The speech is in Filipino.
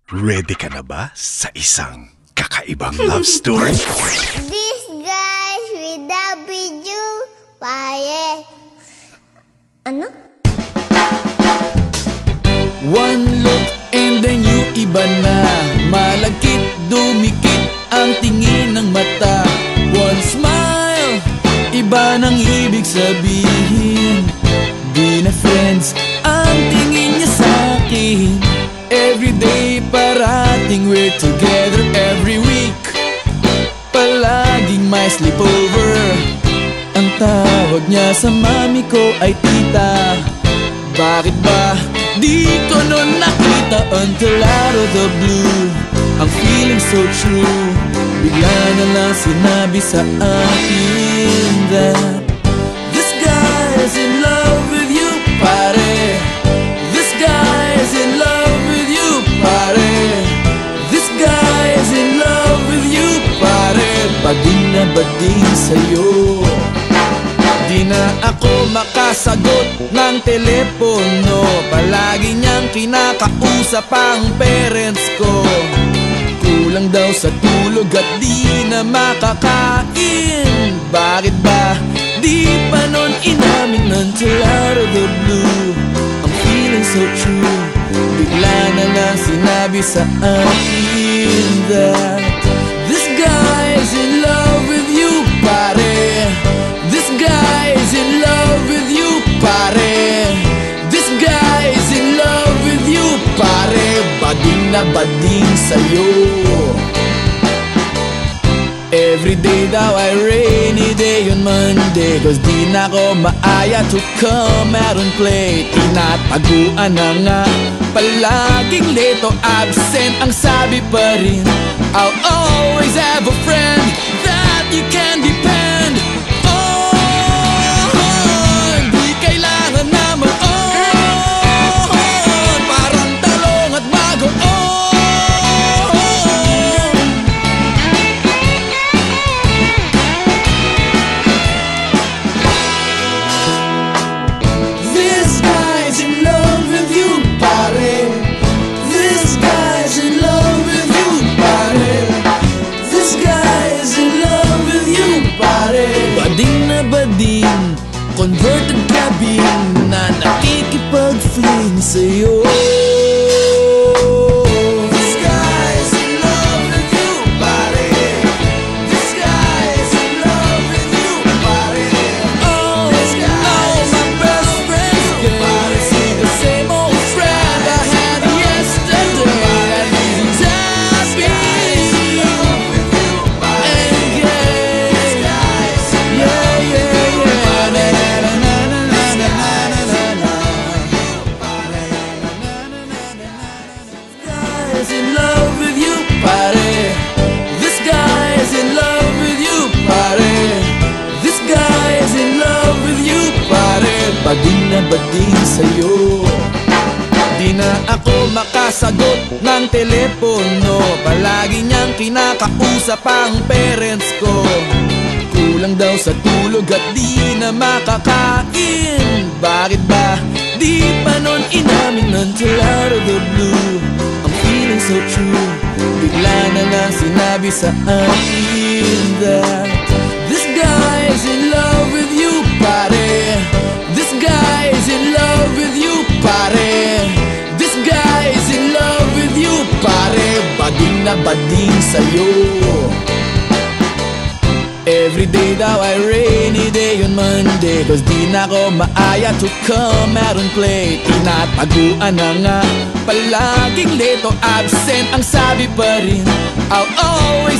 Ready ka na ba sa isang kakaibang love story? This guys with W. Pare. Ano? One look and then you iba na. Malagkit, dumikit ang tingin ng mata. One smile, iba nang ibig sabihin. Di na friends ang tingin niya sa'kin. Everyday parating we're together every week. Palaging may sleepover. Ang tawag niya sa mami ko ay tita. Bakit ba di ko nun nakita until out of the blue? Ang feeling so true. Bigla na lang sinabi sa akin that this guy's in love with you, pare. This guy's in love with you, pare. This guy's in love with you, pare. Bading na bading sa'yo. Di na ako makasagot ng telepono. Palagi niyang kinakausap ang parents ko. Kulang daw sa tulog at di na makakain. Bakit ba di pa nun inamin until out of the blue? I'm feeling so true. Bigla na lang sinabi sa akin that this guy's in love with you, pare. This guy's in love with you, pare. This guy's in love with you, pare. Bading na bading sa'yo. Everyday daw ay rainy day on Monday, cause di na ko maaya to come out and play. Tinataguan na nga, palaging late o absent. Ang sabi pa rin, I'll always have a friend that you can depend on. Di kailangan na mag-on, parang talong at bagoon. This guy's in love with you, pare. This guy's in love with you, pare. This guy's in love with you, pare. Bading na bading, converted cabin na nakikipag-fling sa'yo. This guy's in love with you, pare. This guy's in love with you, pare. Oh, this guy's my best friend, pare. See the same old friend I had yesterday. And he's happy and gay. Yeah, yeah, Guy's in love with you, pare. This guy's in love with you, pare. This guy's in love with you, pare. Bading na bading sa'yo. Di na ako makasagot ng telepono. Palagi niyang kinakausap ang parents ko. Kulang daw sa tulog at di na makakain. Bakit ba di pa nun inamin until out of the blue? I'm feeling so true. Bigla na lang sinabi sa akin that this guy's in love with you, pare. This guy's in love with you, pare. This guy's in love with you, pare. Bading na bading sa'yo. Everyday daw ay rainy day on Monday, cause di na ko maaya to come out and play. Tinataguan na nga, palaging late o absent. Ang sabi pa rin, I'll always